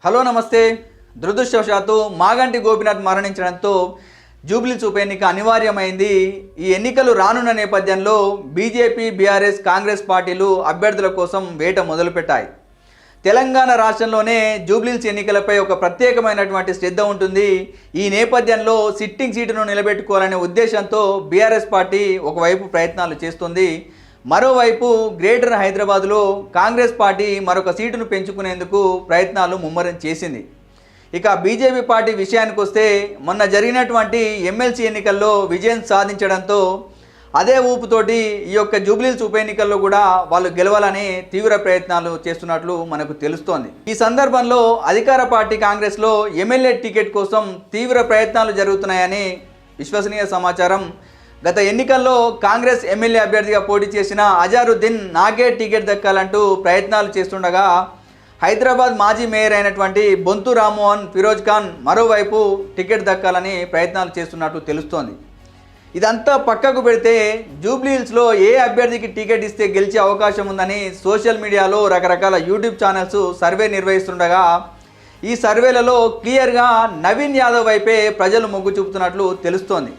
Hello నమస్తే. దురదృష్టవశాత్తు మాగంటి గోపీనాథ్ మరణించడంతో జూబ్లీహిల్స్ ఉప ఎన్నిక అనివార్యమైంది. ఈ ఎన్నికలు రానున్న నేపథ్యంలో బీజేపీ, బీఆర్ఎస్, కాంగ్రెస్ పార్టీలు అభ్యర్థుల కోసం వేట మొదలుపెట్టాయి. తెలంగాణ రాష్ట్రంలోనే జూబ్లీహిల్స్ ఎన్నికలపై ఒక ప్రత్యేకమైనటువంటి శ్రద్ధ ఉంటుంది. ఈ నేపథ్యంలో సిట్టింగ్ సీటును నిలబెట్టుకోవాలనే ఉద్దేశంతో బీఆర్ఎస్ పార్టీ ఒకవైపు ప్రయత్నాలు చేస్తుంది. మరోవైపు గ్రేటర్ హైదరాబాద్లో కాంగ్రెస్ పార్టీ మరొక సీటును పెంచుకునేందుకు ప్రయత్నాలు ముమ్మరం చేసింది. ఇక బీజేపీ పార్టీ విషయానికి వస్తే మొన్న జరిగినటువంటి ఎమ్మెల్సీ ఎన్నికల్లో విజయం సాధించడంతో అదే ఊపుతోటి ఈ యొక్క జూబ్లీహిల్స్ ఉప ఎన్నికల్లో కూడా వాళ్ళు గెలవాలని తీవ్ర ప్రయత్నాలు చేస్తున్నట్లు మనకు తెలుస్తోంది. ఈ సందర్భంలో అధికార పార్టీ కాంగ్రెస్లో ఎమ్మెల్యే టికెట్ కోసం తీవ్ర ప్రయత్నాలు జరుగుతున్నాయని విశ్వసనీయ సమాచారం. గత ఎన్నికల్లో కాంగ్రెస్ ఎమ్మెల్యే అభ్యర్థిగా పోటీ చేసిన అజారుద్దీన్ నాకే టికెట్ దక్కాలంటూ ప్రయత్నాలు చేస్తుండగా హైదరాబాద్ మాజీ మేయర్ అయినటువంటి బొంతు రామ్మోహన్ ఫిరోజ్ ఖాన్ మరోవైపు టికెట్ దక్కాలని ప్రయత్నాలు చేస్తున్నట్టు తెలుస్తోంది. ఇదంతా పక్కకు పెడితే జూబ్లీహిల్స్లో ఏ అభ్యర్థికి టికెట్ ఇస్తే గెలిచే అవకాశం ఉందని సోషల్ మీడియాలో రకరకాల యూట్యూబ్ ఛానల్స్ సర్వే నిర్వహిస్తుండగా ఈ సర్వేలలో క్లియర్గా నవీన్ యాదవ్ వైపే ప్రజలు మొగ్గు చూపుతున్నట్లు తెలుస్తోంది.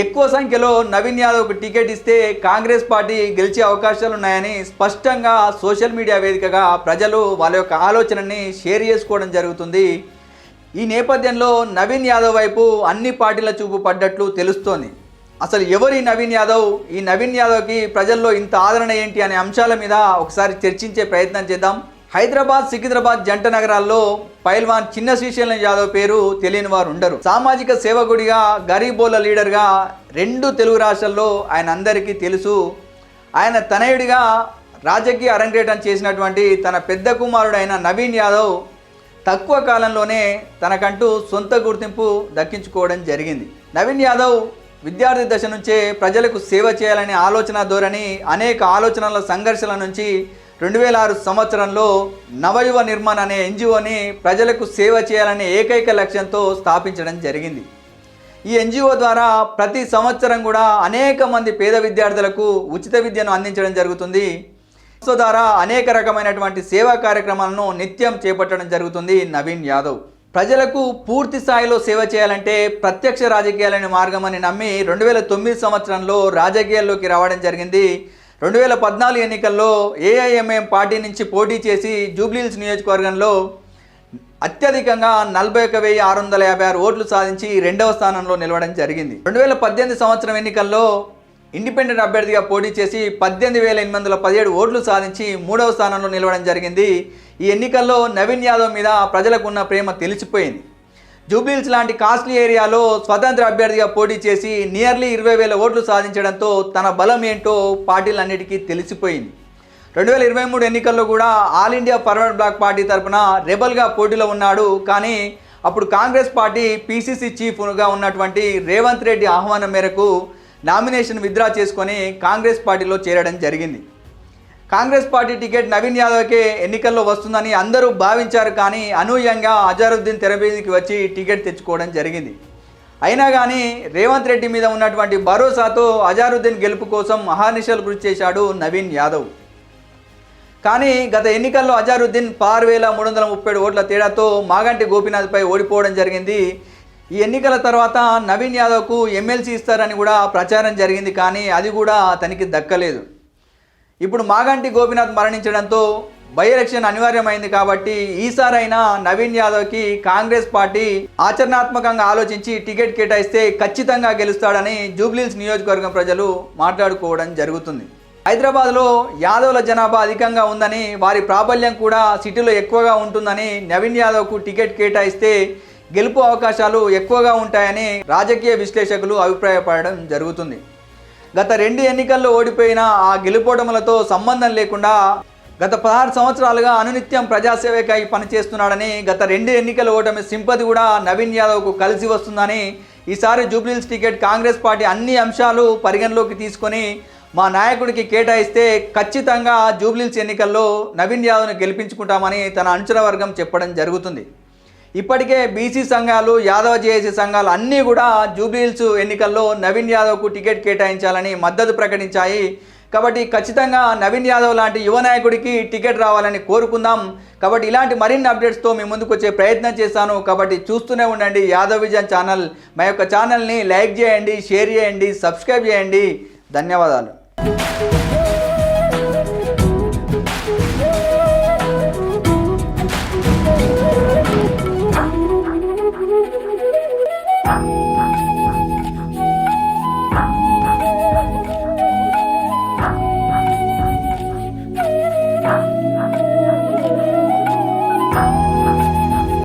ఎక్కువ సంఖ్యలో నవీన్ యాదవ్కు టికెట్ ఇస్తే కాంగ్రెస్ పార్టీ గెలిచే అవకాశాలు ఉన్నాయని స్పష్టంగా సోషల్ మీడియా వేదికగా ప్రజలు వాళ్ళ యొక్క ఆలోచనని షేర్ చేసుకోవడం జరుగుతుంది. ఈ నేపథ్యంలో నవీన్ యాదవ్ వైపు అన్ని పార్టీల చూపు పడ్డట్లు తెలుస్తోంది. అసలు ఎవరి నవీన్ యాదవ్, ఈ నవీన్ యాదవ్కి ప్రజల్లో ఇంత ఆదరణ ఏంటి అనే అంశాల మీద ఒకసారి చర్చించే ప్రయత్నం చేద్దాం. హైదరాబాద్, సికింద్రాబాద్ జంట నగరాల్లో పైల్వాన్ చిన్న శ్రీశైలం యాదవ్ పేరు తెలియని వారు ఉండరు. సామాజిక సేవకుడిగా, గరీబోల లీడర్గా రెండు తెలుగు రాష్ట్రాల్లో ఆయన అందరికీ తెలుసు. ఆయన తనయుడిగా రాజకీయ అరంగేటం చేసినటువంటి తన పెద్ద కుమారుడైన నవీన్ యాదవ్ తక్కువ కాలంలోనే తనకంటూ సొంత గుర్తింపు దక్కించుకోవడం జరిగింది. నవీన్ యాదవ్ విద్యార్థి దశ నుంచే ప్రజలకు సేవ చేయాలనే ఆలోచన ధోరణి, అనేక ఆలోచనల సంఘర్షణ నుంచి 2006 సంవత్సరంలో నవయువ నిర్మాణ్ అనే ఎన్జిఓని ప్రజలకు సేవ చేయాలనే ఏకైక లక్ష్యంతో స్థాపించడం జరిగింది. ఈ ఎన్జిఓ ద్వారా ప్రతి సంవత్సరం కూడా అనేక మంది పేద విద్యార్థులకు ఉచిత విద్యను అందించడం జరుగుతుంది. ద్వారా అనేక రకమైనటువంటి సేవా కార్యక్రమాలను నిత్యం చేపట్టడం జరుగుతుంది నవీన్ యాదవ్. ప్రజలకు పూర్తి స్థాయిలో సేవ చేయాలంటే ప్రత్యక్ష రాజకీయాలనే మార్గం అని నమ్మి 2009 సంవత్సరంలో రాజకీయాల్లోకి రావడం జరిగింది. 2014 ఎన్నికల్లో ఏఐఎంఐఎం పార్టీ నుంచి పోటీ చేసి జూబ్లీహిల్స్ నియోజకవర్గంలో అత్యధికంగా 41,656 ఓట్లు సాధించి 2వ స్థానంలో నిలవడం జరిగింది. 2018 సంవత్సరం ఎన్నికల్లో ఇండిపెండెంట్ అభ్యర్థిగా పోటీ చేసి 18,817 ఓట్లు సాధించి 3వ స్థానంలో నిలవడం జరిగింది. ఈ ఎన్నికల్లో నవీన్ యాదవ్ మీద ప్రజలకు ఉన్న ప్రేమ తెలిసిపోయింది. జూబ్లీహిల్స్ లాంటి కాస్ట్లీ ఏరియాలో స్వతంత్ర అభ్యర్థిగా పోటీ చేసి నియర్లీ 20,000 ఓట్లు సాధించడంతో తన బలం ఏంటో పార్టీలన్నిటికీ తెలిసిపోయింది. 2023 ఎన్నికల్లో కూడా ఆల్ ఇండియా ఫార్వర్డ్ బ్లాక్ పార్టీ తరఫున రెబల్గా పోటీలో ఉన్నాడు. కానీ అప్పుడు కాంగ్రెస్ పార్టీ పీసీసీ చీఫ్గా ఉన్నటువంటి రేవంత్ రెడ్డి ఆహ్వానం మేరకు నామినేషన్ విత్డ్రా చేసుకొని కాంగ్రెస్ పార్టీలో చేరడం జరిగింది. కాంగ్రెస్ పార్టీ టికెట్ నవీన్ యాదవ్కే ఎన్నికల్లో వస్తుందని అందరూ భావించారు. కానీ అనూహ్యంగా అజారుద్దీన్ తెర మీదకి వచ్చి టికెట్ తెచ్చుకోవడం జరిగింది. అయినా కానీ రేవంత్ రెడ్డి మీద ఉన్నటువంటి భరోసాతో అజారుద్దీన్ గెలుపు కోసం అహర్నిశలు కృషి చేశాడు నవీన్ యాదవ్. కానీ గత ఎన్నికల్లో అజారుద్దీన్ 6,337 ఓట్ల తేడాతో మాగంటి గోపీనాథ్పై ఓడిపోవడం జరిగింది. ఈ ఎన్నికల తర్వాత నవీన్ యాదవ్కు ఎమ్మెల్సీ ఇస్తారని కూడా ప్రచారం జరిగింది. కానీ అది కూడా అతనికి దక్కలేదు. ఇప్పుడు మాగంటి గోపీనాథ్ మరణించడంతో బై ఎలక్షన్ అనివార్యమైంది. కాబట్టి ఈసారైనా నవీన్ యాదవ్కి కాంగ్రెస్ పార్టీ ఆచరణాత్మకంగా ఆలోచించి టికెట్ కేటాయిస్తే ఖచ్చితంగా గెలుస్తాడని జూబ్లీహిల్స్ నియోజకవర్గం ప్రజలు మాట్లాడుకోవడం జరుగుతుంది. హైదరాబాద్లో యాదవ్ల జనాభా అధికంగా ఉందని, వారి ప్రాబల్యం కూడా సిటీలో ఎక్కువగా ఉంటుందని నవీన్ యాదవ్కు టికెట్ కేటాయిస్తే గెలుపు అవకాశాలు ఎక్కువగా ఉంటాయని రాజకీయ విశ్లేషకులు అభిప్రాయపడడం జరుగుతుంది. గత 2 ఎన్నికల్లో ఓడిపోయిన ఆ గెలుపోటములతో సంబంధం లేకుండా గత 16 సంవత్సరాలుగా అనునిత్యం ప్రజాసేవకై పనిచేస్తున్నాడని, గత 2 ఎన్నికల ఓటమి సింపతి కూడా నవీన్ యాదవ్కు కలిసి వస్తుందని, ఈసారి జూబ్లీహిల్స్ టికెట్ కాంగ్రెస్ పార్టీ అన్ని అంశాలు పరిగణలోకి తీసుకొని మా నాయకుడికి కేటాయిస్తే ఖచ్చితంగా జూబ్లీహిల్స్ ఎన్నికల్లో నవీన్ యాదవ్ను గెలిపించుకుంటామని తన అనుచర వర్గం చెప్పడం జరుగుతుంది. ఇప్పటికే బీసీ సంఘాలు, యాదవ జేఏసీ సంఘాలు అన్నీ కూడా జూబ్లీహిల్స్ ఎన్నికల్లో నవీన్ యాదవ్కు టికెట్ కేటాయించాలని మద్దతు ప్రకటించాయి. కాబట్టి ఖచ్చితంగా నవీన్ యాదవ్ లాంటి యువ నాయకుడికి టికెట్ రావాలని కోరుకుందాం. కాబట్టి ఇలాంటి మరిన్ని అప్డేట్స్తో మీ ముందుకు వచ్చే ప్రయత్నం చేస్తాను. కాబట్టి చూస్తూనే ఉండండి యాదవ్ విజన్ ఛానల్. మా యొక్క ఛానల్ని లైక్ చేయండి, షేర్ చేయండి, సబ్స్క్రైబ్ చేయండి. ధన్యవాదాలు.